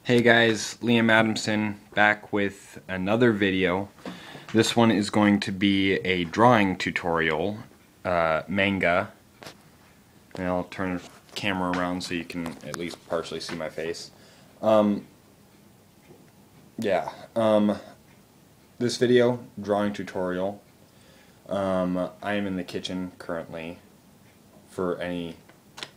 Hey guys, Liam Adamson back with another video. This one is going to be a drawing tutorial, Manga. And I'll turn the camera around so you can at least partially see my face. This video, drawing tutorial. I am in the kitchen currently, for any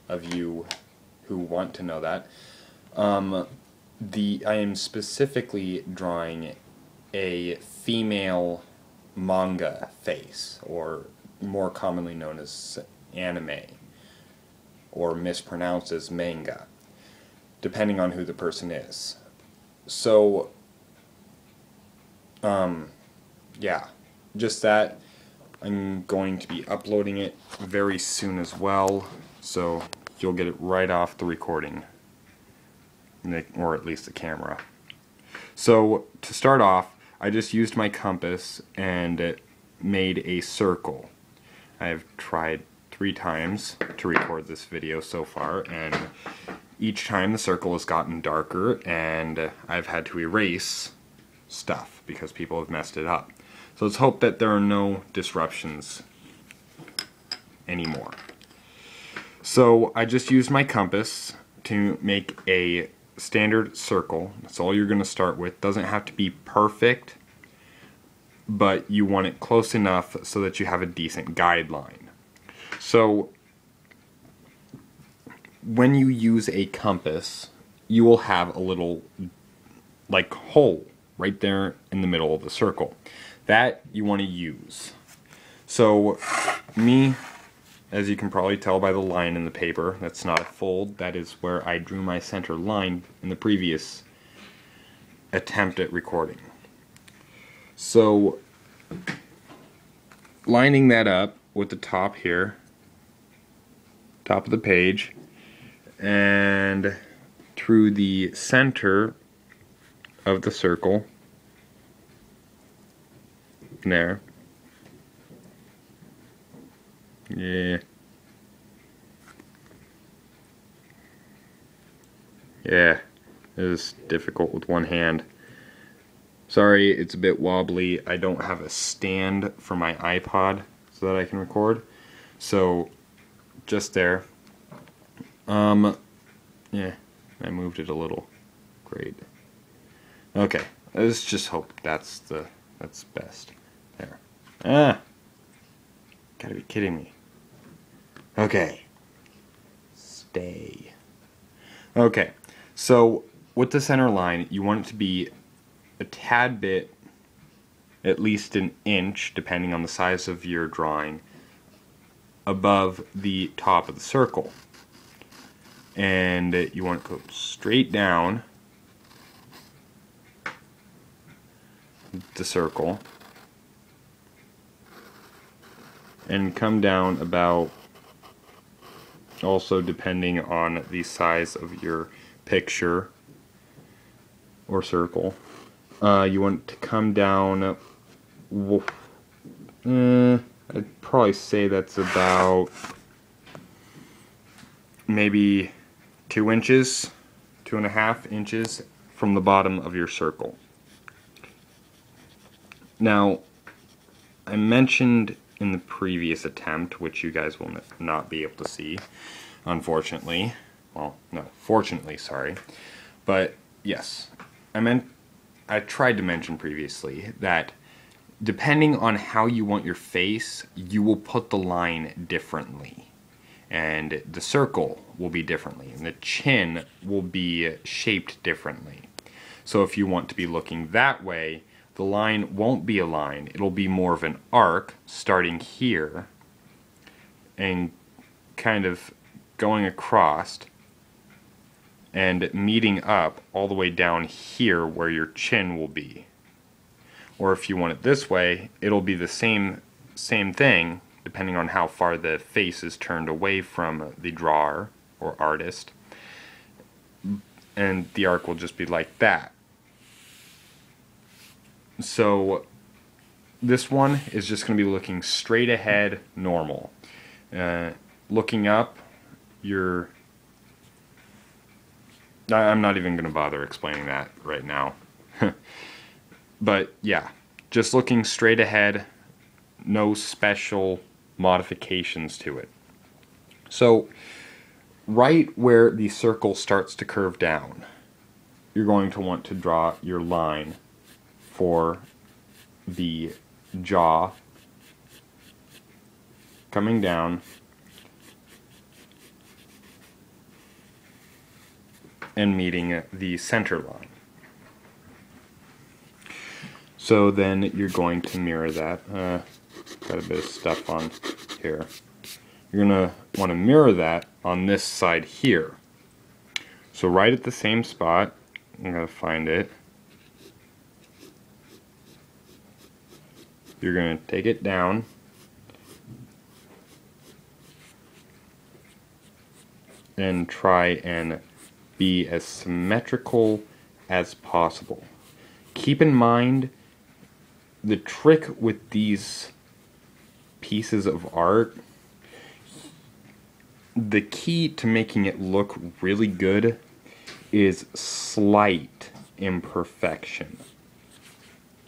of you who want to know that. I am specifically drawing a female manga face, or more commonly known as anime, or mispronounced as manga, depending on who the person is. So, yeah, just that. I'm going to be uploading it very soon as well, so you'll get it right off the recording. Or at least the camera. So to start off, I just used my compass and made a circle. I've tried 3 times to record this video so far, and each time the circle has gotten darker and I've had to erase stuff because people have messed it up. So let's hope that there are no disruptions anymore. So I just used my compass to make a standard circle. That's all you're going to start with. Doesn't have to be perfect, but you want it close enough so that you have a decent guideline. So when you use a compass, you will have a little like hole right there in the middle of the circle that you want to use. So me, as you can probably tell by the line in the paper, that's not a fold, that is where I drew my center line in the previous attempt at recording. So, lining that up with the top here, top of the page, and through the center of the circle, there. Yeah, it is difficult with one hand. Sorry, it's a bit wobbly. I don't have a stand for my iPod so that I can record. So, just there. Yeah, I moved it a little. Great. Okay, let's just hope that's best. There. Gotta be kidding me. Okay. Stay. Okay, so with the center line, you want it to be a tad bit, at least an inch, depending on the size of your drawing, above the top of the circle. And you want to go straight down the circle and come down about, also depending on the size of your picture or circle, you want to come down, I'd probably say that's about maybe 2 inches, 2.5 inches from the bottom of your circle. Now, I mentioned in the previous attempt, which you guys will not be able to see, unfortunately. Well, no, fortunately, sorry. But yes, I tried to mention previously that depending on how you want your face, you will put the line differently. And the circle will be differently, and the chin will be shaped differently. So if you want to be looking that way, the line won't be a line, it'll be more of an arc starting here and kind of going across and meeting up all the way down here where your chin will be. Or if you want it this way, it'll be the same thing depending on how far the face is turned away from the drawer or artist, and the arc will just be like that. So this one is just going to be looking straight ahead, normal. Looking up, your I'm not even going to bother explaining that right now. But yeah, just looking straight ahead, no special modifications to it. So right where the circle starts to curve down, you're going to want to draw your line for the jaw coming down and meeting the center line. So then you're going to mirror that. Got a bit of stuff on here. You're going to want to mirror that on this side here. So right at the same spot, I'm going to find it. You're going to take it down. And try and be as symmetrical as possible. Keep in mind, the trick with these pieces of art, the key to making it look really good is slight imperfection.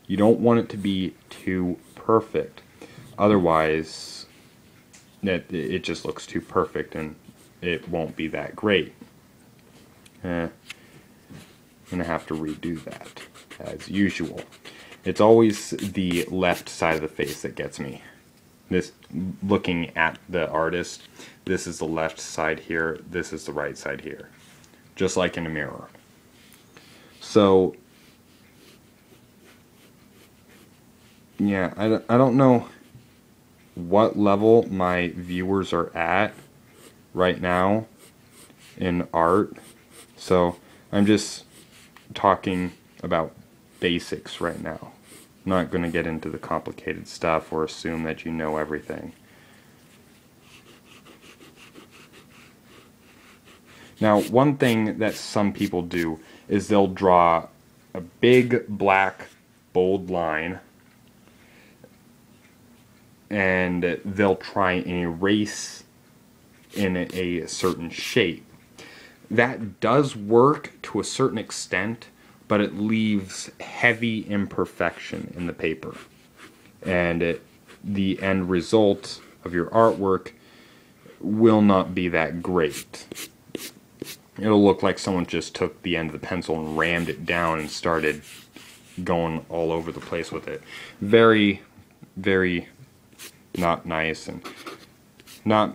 You don't want it to be too perfect. Otherwise, it just looks too perfect and it won't be that great. I'm going to have to redo that, as usual. It's always the left side of the face that gets me. This, looking at the artist, this is the left side here, this is the right side here. Just like in a mirror. So, yeah, I don't know what level my viewers are at right now in art. So, I'm just talking about basics right now. I'm not going to get into the complicated stuff or assume that you know everything. Now, one thing that some people do is they'll draw a big black bold line and they'll try and erase in a certain shape. That does work to a certain extent, but it leaves heavy imperfection in the paper. And the end result of your artwork will not be that great. It'll look like someone just took the end of the pencil and rammed it down and started going all over the place with it. Very, very not nice and not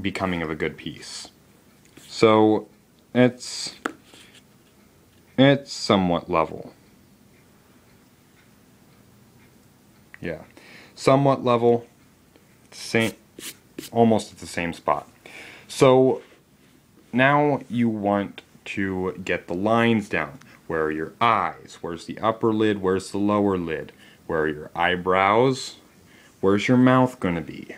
becoming of a good piece. So it's somewhat level. Yeah, somewhat level, same, almost at the same spot. So now you want to get the lines down. Where are your eyes? Where's the upper lid? Where's the lower lid? Where are your eyebrows? Where's your mouth going to be?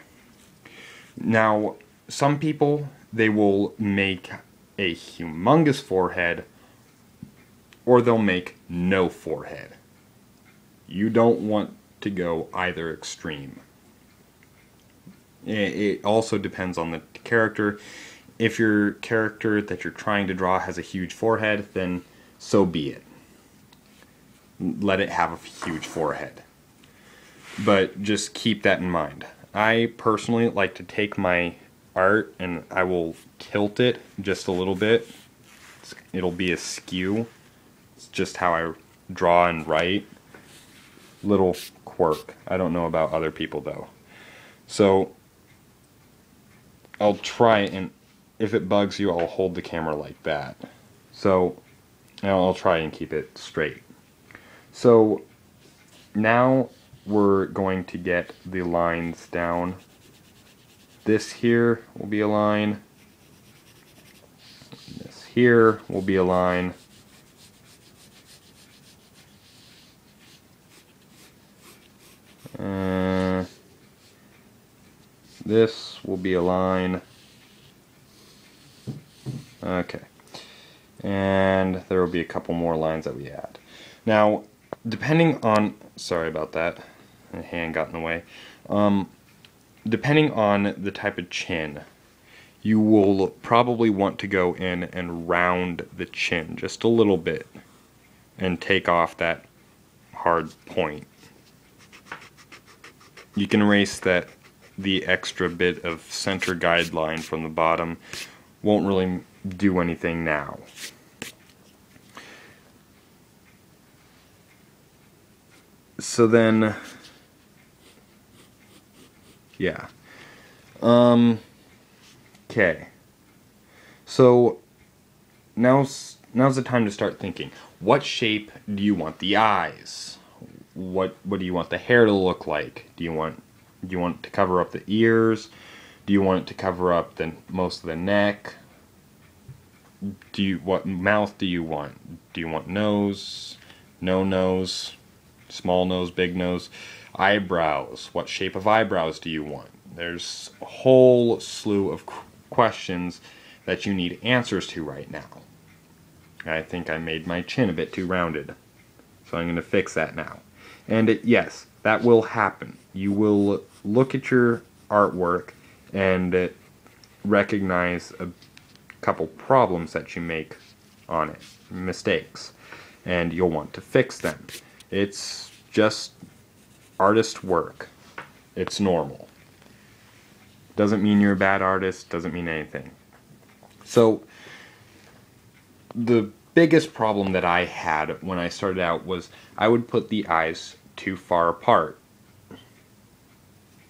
Now, some people, they will make a humongous forehead, or they'll make no forehead. You don't want to go either extreme. It also depends on the character. If your character that you're trying to draw has a huge forehead, then so be it. Let it have a huge forehead. But just keep that in mind. I personally like to take my art and I will tilt it just a little bit. It'll be askew. It's just how I draw and write. Little quirk. I don't know about other people though. So I'll try, and if it bugs you, I'll hold the camera like that. So I'll try and keep it straight. So now we're going to get the lines down. This here will be a line. This here will be a line. This will be a line. Okay. And there will be a couple more lines that we add. Now, depending on, sorry about that, my hand got in the way. Depending on the type of chin, you will probably want to go in and round the chin just a little bit and take off that hard point. You can erase the extra bit of center guideline from the bottom. Won't really do anything now. So then, yeah. Okay. So now's the time to start thinking. What shape do you want the eyes? What do you want the hair to look like? Do you want it to cover up the ears? Do you want it to cover up most of the neck? What mouth do you want? Do you want nose? No nose? Small nose, big nose? Eyebrows. What shape of eyebrows do you want? There's a whole slew of questions that you need answers to right now. I think I made my chin a bit too rounded, so I'm going to fix that now. And yes, that will happen. You will look at your artwork and recognize a couple problems that you make on it, mistakes, and you'll want to fix them. It's just artist work. It's normal. Doesn't mean you're a bad artist, doesn't mean anything. So, the biggest problem that I had when I started out was I would put the eyes too far apart.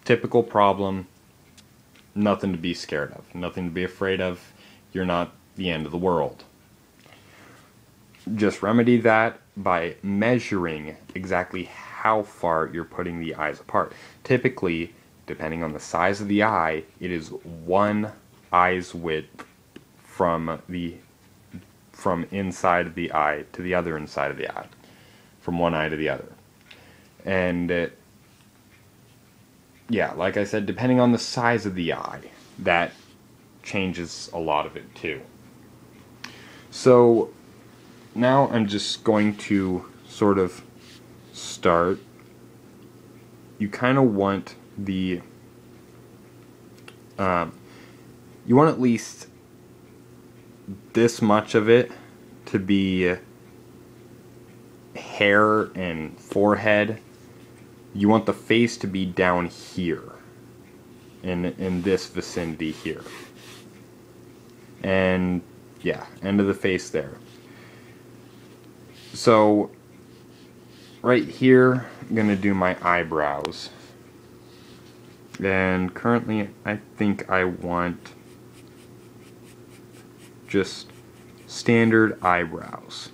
Typical problem, nothing to be scared of, nothing to be afraid of. You're not the end of the world. Just remedy that by measuring exactly how far you're putting the eyes apart. Typically, depending on the size of the eye, it is one eye's width from inside of the eye to the other inside of the eye, from one eye to the other. And yeah, like I said, depending on the size of the eye, that changes a lot of it too. So now I'm just going to sort of start. You kind of want you want at least this much of it to be hair and forehead. You want the face to be down here, in this vicinity here. And yeah, end of the face there. So right here, I'm going to do my eyebrows. And currently, I think I want just standard eyebrows.